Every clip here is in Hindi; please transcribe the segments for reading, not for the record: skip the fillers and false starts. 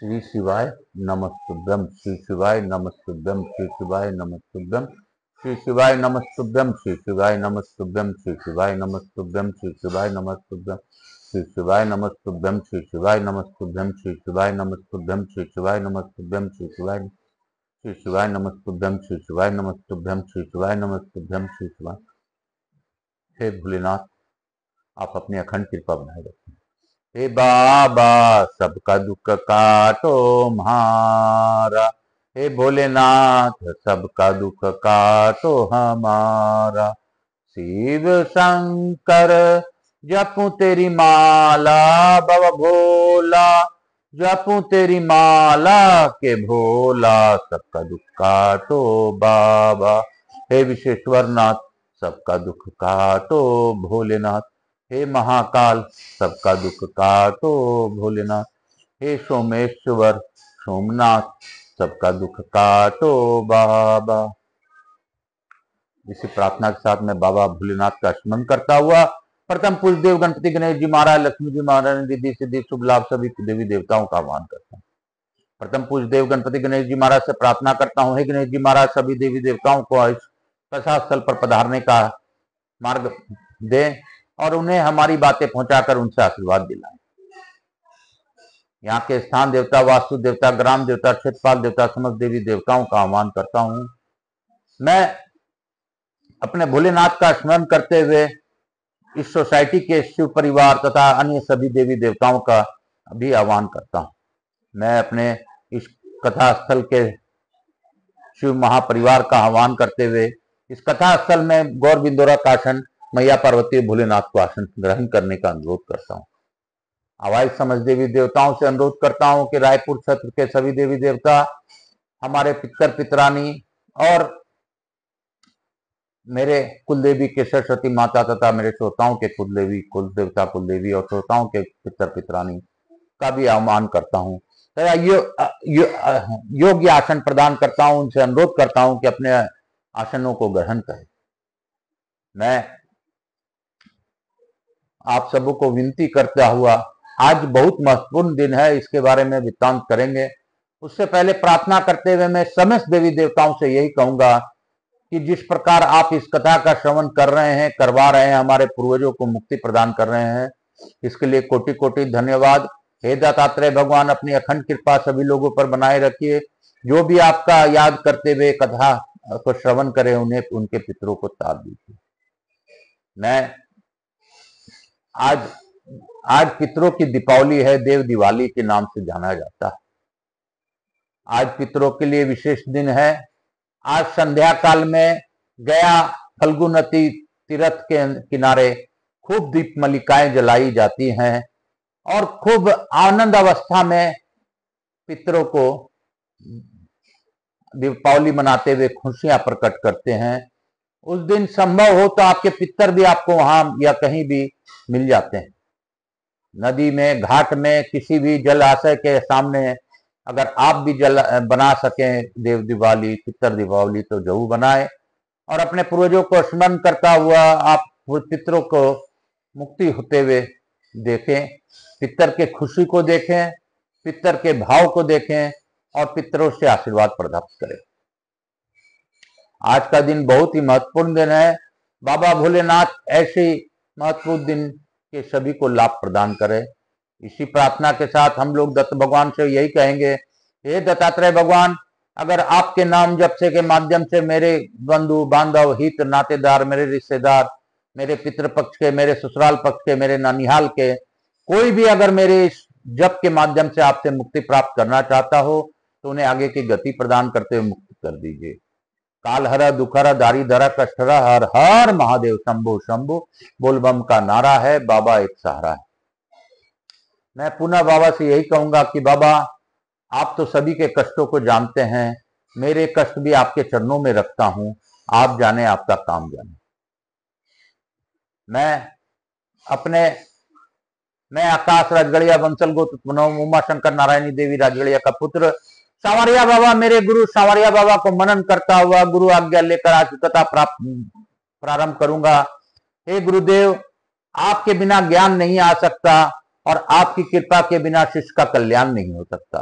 श्री शिवाय नमस्तुभ्यम, श्री शिवाय नमस्तुभ्यम, श्री शिवाय नमस्तुभ्यम, श्री शिवाय नमस्तुभ्यम, श्री शिवाय नमस्तुभ्यम, श्री शिवाय नमस्तुभ्यम, श्री शिवाय नमस्तुभ्यम, श्री शिवाय नमस्तुभ्यम, श्री शिवाय नमस्तुभ्यम, श्री शिवाय नमस्तुभ्यम, श्री शिवाय नमस्तुभ्यम, श्री शिवाय नमस्तुभ्यम, श्री शिवाय नमस्तुभ्यम, श्री शिवाय नमस्तुभ्यम, श्री शिवाय। हे भोलेनाथ, आप अपनी अखंड कृपा बनाए रखें। हे बाबा, सबका दुख काटो हमारा। हे भोलेनाथ, सबका दुख काटो हमारा। शिव शंकर जपूं तेरी माला, बाबा भोला जपूं तेरी माला के भोला, सबका दुख काटो बाबा। हे विश्वेश्वर नाथ, सबका दुख काटो भोलेनाथ। हे महाकाल, सबका दुख काटो भोलेनाथ। हे सोमेश्वर सोमनाथ, सबका दुख काटो बाबा। इसी प्रार्थना के साथ मैं बाबा भोलेनाथ का स्मरण करता हुआ प्रथम पूज्य देव गणपति गणेश जी महाराज, लक्ष्मी जी महाराज, रिद्धि सिद्धि शुभ लाभ सभी देवी देवताओं का आह्वान करता हूँ। प्रथम पूज्य देव गणपति गणेश जी महाराज से प्रार्थना करता हूँ, हे गणेश जी महाराज, सभी देवी देवताओं को इस कथा स्थल पर पधारने का मार्ग दें और उन्हें हमारी बातें पहुंचाकर उनसे आशीर्वाद दिलाएं। यहाँ के स्थान देवता, वास्तु देवता, ग्राम देवता, क्षेत्रपाल देवता, समस्त देवी देवताओं का आह्वान करता हूँ। मैं अपने भोलेनाथ का स्मरण करते हुए इस सोसाइटी के शिव परिवार तथा अन्य सभी देवी देवताओं का भी आह्वान करता हूँ। मैं अपने इस कथा स्थल के शिव महापरिवार का आह्वान करते हुए इस कथा स्थल में गौर बिंदोरा का आसन, मैया पार्वती भोलेनाथ को आसन ग्रहण करने का अनुरोध करता हूँ। आवाज समझ देवी देवताओं से अनुरोध करता हूँ कि रायपुर क्षेत्र के सभी देवी देवता, हमारे पितर पितरानी और मेरे कुलदेवी के सरस्वती माता तथा मेरे श्रोताओं के कुलदेवी, कुलदेवता, कुलदेवी और श्रोताओं के पितर पितरानी का भी आह्वान करता हूँ। योग्य आसन प्रदान करता हूँ, उनसे अनुरोध करता हूँ कि अपने आसनों को ग्रहण करें। मैं आप सबों को विनती करता हुआ, आज बहुत महत्वपूर्ण दिन है, इसके बारे में वृत्तांत करेंगे। उससे पहले प्रार्थना करते हुए मैं समस्त देवी देवताओं से यही कहूंगा कि जिस प्रकार आप इस कथा का श्रवण कर रहे हैं, करवा रहे हैं, हमारे पूर्वजों को मुक्ति प्रदान कर रहे हैं, इसके लिए कोटि कोटि धन्यवाद। हे दत्तात्रेय भगवान, अपनी अखंड कृपा सभी लोगों पर बनाए रखिए। जो भी आपका याद करते हुए कथा को श्रवण करें, उन्हें उनके पितरों को तार दीजिए। मैं आज पितरों की दीपावली है, देव दिवाली के नाम से जाना जाता है। आज पितरों के लिए विशेष दिन है। आज संध्या काल में गया फल्गु नदी तीर्थ के किनारे खूब दीप मलिकाएं जलाई जाती हैं और खूब आनंद अवस्था में पितरों को दीपावली मनाते हुए खुशियां प्रकट करते हैं। उस दिन संभव हो तो आपके पितर भी आपको वहां या कहीं भी मिल जाते हैं। नदी में, घाट में, किसी भी जलाशय के सामने अगर आप भी जल बना सकें देव दिवाली, पितर दिवाली, तो जरूर बनाएं और अपने पूर्वजों को स्मरण करता हुआ आप पितरों को मुक्ति होते हुए देखें, पितर के खुशी को देखें, पितर के भाव को देखें और पितरों से आशीर्वाद प्राप्त करें। आज का दिन बहुत ही महत्वपूर्ण दिन है। बाबा भोलेनाथ ऐसे महत्वपूर्ण दिन के सभी को लाभ प्रदान करें। इसी प्रार्थना के साथ हम लोग दत्त भगवान से यही कहेंगे, हे दत्तात्रेय भगवान, अगर आपके नाम जप से के माध्यम से मेरे बंधु बांधव, हित नातेदार, मेरे रिश्तेदार, मेरे पितृपक्ष के, मेरे ससुराल पक्ष के, मेरे नानिहाल के, कोई भी अगर मेरे इस जप के माध्यम से आपसे मुक्ति प्राप्त करना चाहता हो तो उन्हें आगे की गति प्रदान करते हुए मुक्त कर दीजिए। काल हरा, दुखहरा, दारी धरा, कष्टहरा, हर हर महादेव शंभो शंभो बोलबम का नारा है। बाबा एक सहारा है। मैं पुनः बाबा से यही कहूंगा कि बाबा, आप तो सभी के कष्टों को जानते हैं, मेरे कष्ट भी आपके चरणों में रखता हूं, आप जाने, आपका काम जाने। मैं आकाश राजगढ़िया बंसल गोत्र उमा शंकर नारायणी देवी राजगढ़िया का पुत्र सांवरिया बाबा, मेरे गुरु सांवरिया बाबा को मनन करता हुआ गुरु आज्ञा लेकर आज कथा प्रारंभ करूंगा। हे गुरुदेव, आपके बिना ज्ञान नहीं आ सकता और आपकी कृपा के बिना शिष्य का कल्याण नहीं हो सकता।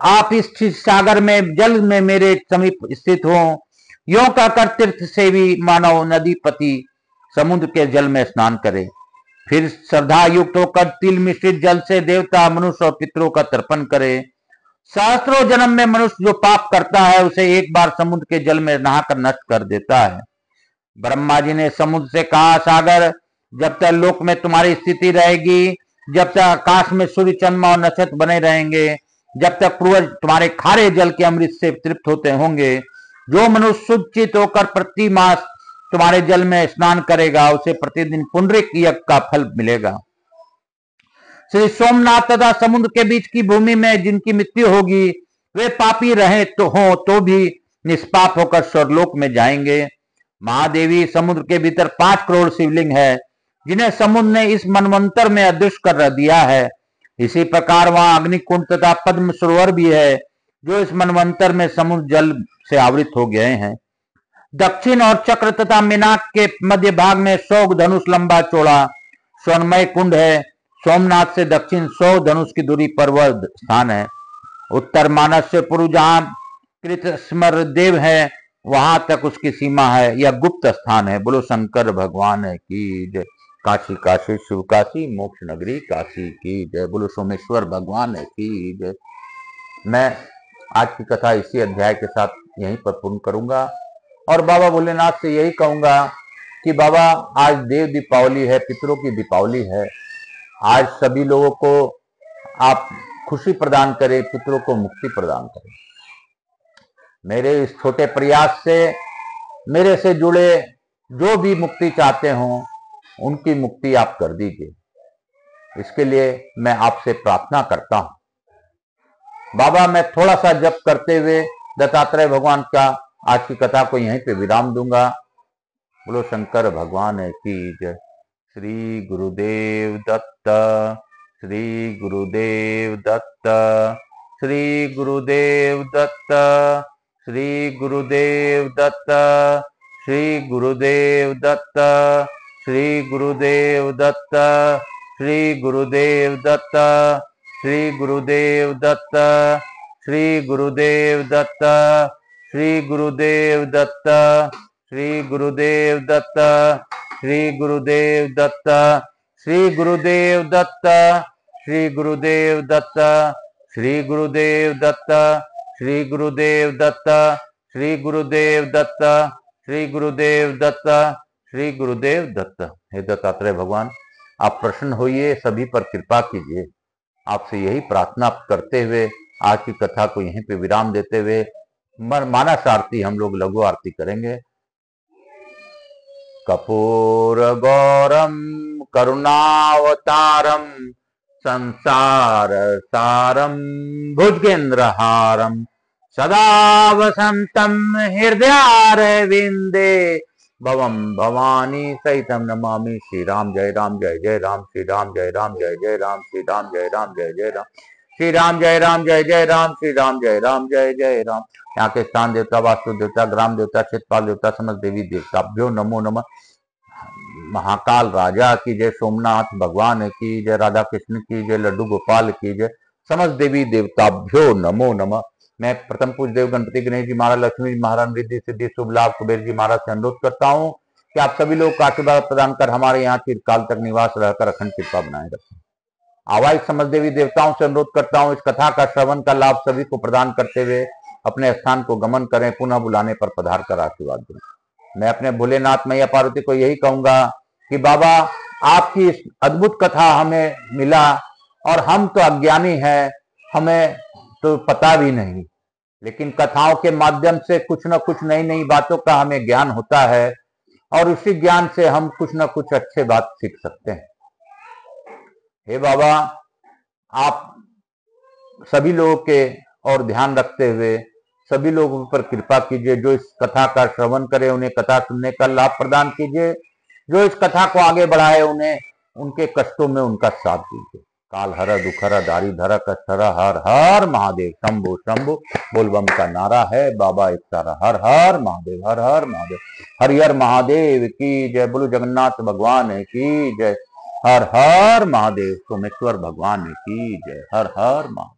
आप इस सागर में जल में मेरे समीप स्थित हो। यों कहकर तीर्थ सेवी मानव नदीपति समुद्र के जल में स्नान करे, फिर श्रद्धा युक्त होकर तिल मिश्रित जल से देवता, मनुष्य और पितरों का तर्पण करे। सहस्त्रों जन्म में मनुष्य जो पाप करता है उसे एक बार समुद्र के जल में नहाकर नष्ट कर देता है। ब्रह्मा जी ने समुद्र से कहा, सागर, जब तक लोक में तुम्हारी स्थिति रहेगी, जब तक आकाश में सूर्य, चंद्रमा और नक्षत्र बने रहेंगे, जब तक पूर्वज तुम्हारे खारे जल के अमृत से तृप्त होते होंगे, जो मनुष्य शुद्ध चित्त होकर प्रति मास तुम्हारे जल में स्नान करेगा उसे प्रतिदिन पुंडरीक यज्ञ का फल मिलेगा। श्री सोमनाथ तथा समुद्र के बीच की भूमि में जिनकी मृत्यु होगी वे पापी रहे तो भी निष्पाप होकर स्वर्गलोक में जाएंगे। महादेवी, समुद्र के भीतर 5 करोड़ शिवलिंग है जिन्हें समुद्र ने इस मनवंतर में अदृश्य कर दिया है। इसी प्रकार वहां अग्निकुंड तथा पद्म सरोवर भी है जो इस मनवंतर में समुद्र जल से आवृत हो गए हैं। दक्षिण और चक्र तथा मीनाक के मध्य भाग में 100 धनुष लंबा चौड़ा स्वर्णमय कुंड है। सोमनाथ से दक्षिण 100 धनुष की दूरी पर वह स्थान है। उत्तर मानस से पूर्व जहां कृतस्मर देव है वहां तक उसकी सीमा है। यह गुप्त स्थान है। बोलो शंकर भगवान की जय। काशी काशी शिव काशी, मोक्ष नगरी काशी की जय। बोलो सोमेश्वर भगवान की जय। मैं आज की कथा इसी अध्याय के साथ यहीं पर पूर्ण करूंगा और बाबा भोलेनाथ से यही कहूंगा कि बाबा, आज देव दीपावली है, पितरों की दीपावली है। आज सभी लोगों को आप खुशी प्रदान करें, पितरों को मुक्ति प्रदान करें। मेरे इस छोटे प्रयास से मेरे से जुड़े जो भी मुक्ति चाहते हों उनकी मुक्ति आप कर दीजिए। इसके लिए मैं आपसे प्रार्थना करता हूं। बाबा, मैं थोड़ा सा जप करते हुए दत्तात्रेय भगवान का आज की कथा को यहीं पे विराम दूंगा। बोलो शंकर भगवान की जय। श्री गुरुदेव दत्त, श्री गुरुदेव दत्त, श्री गुरुदेव दत्त, श्री गुरुदेव दत्त, श्री गुरुदेव दत्त, श्री गुरुदेव दत्त, श्री गुरुदेव दत्त, श्री गुरुदेव दत्त, श्री गुरुदेव दत्त, श्री गुरुदेव दत्त, श्री गुरुदेव दत्त, श्री गुरुदेव दत्त, श्री गुरुदेव दत्त, श्री गुरुदेव दत्त, श्री गुरुदेव दत्त, श्री गुरुदेव दत्त, श्री गुरुदेव दत्त, श्री गुरुदेव दत्त, श्री गुरुदेव दत्त। हे दत्तात्रेय भगवान, आप प्रसन्न होइए, सभी पर कृपा कीजिए। आपसे यही प्रार्थना करते हुए आज की कथा को यहीं पे विराम देते हुए मानस आरती हम लोग लघु आरती करेंगे। कपूर गौरम करुणावतारम संसार सारम भुजगेंद्रहारम सदा वसंतम हृदयारविंदे भवम भवानी सहितम नमामि। श्री राम जय राम जय जय राम, श्री राम जय राम जय जय राम, श्री राम जय राम जय जय राम, श्री राम जय राम जय जय राम, श्री राम जय राम जय जय राम। यहाँ के स्थान देवता, वास्तु देवता, ग्राम देवता, क्षेत्रपाल देवता, समस्त देवी देवताभ्यो नमो नमः। महाकाल राजा की जय, सोमनाथ भगवान की जय, राधा कृष्ण की जय, लड्डू गोपाल की जय, समस्त देवी देवताभ्यो नमो नमः। मैं प्रथम पूज्य देव गणपति गणेश जी महाराज, लक्ष्मी जी महाराज, रिद्धि सिद्धि शुभ लाभ कुबेर जी महाराज से अनुरोध करता हूँ कि आप सभी लोग का आशीर्वाद प्रदान कर हमारे यहाँ चिरकाल तक निवास रहकर अखंड कृपा बनाए रखें। आवाज समस्त देवी देवताओं से अनुरोध करता हूँ इस कथा का श्रवण का लाभ सभी को प्रदान करते हुए अपने स्थान को गमन करें, पुनः बुलाने पर पधार कर आशीर्वाद दें। मैं अपने भोलेनाथ मैया पार्वती को यही कहूंगा कि बाबा, आपकी इस अद्भुत कथा हमें मिला और हम तो अज्ञानी हैं, हमें तो पता भी नहीं, लेकिन कथाओं के माध्यम से कुछ न कुछ नई नई बातों का हमें ज्ञान होता है और उसी ज्ञान से हम कुछ न कुछ अच्छे बात सीख सकते हैं। हे बाबा, आप सभी लोगों के और ध्यान रखते हुए सभी लोगों पर कृपा कीजिए। जो इस कथा का श्रवण करे उन्हें कथा सुनने का लाभ प्रदान कीजिए, जो इस कथा को आगे बढ़ाए उन्हें उनके कष्टों में उनका साथ दीजिए। काल हर दुखर दारी धर कष्टर हर हर महादेव शंभु शंभु बोलबम का नारा है बाबा एक सारा। हर हर महादेव, हर हर महादेव, हरिहर महादेव की जय। बोलो जगन्नाथ भगवान की जय। हर हर महादेव, सोमेश्वर भगवान की जय। हर हर महादेव।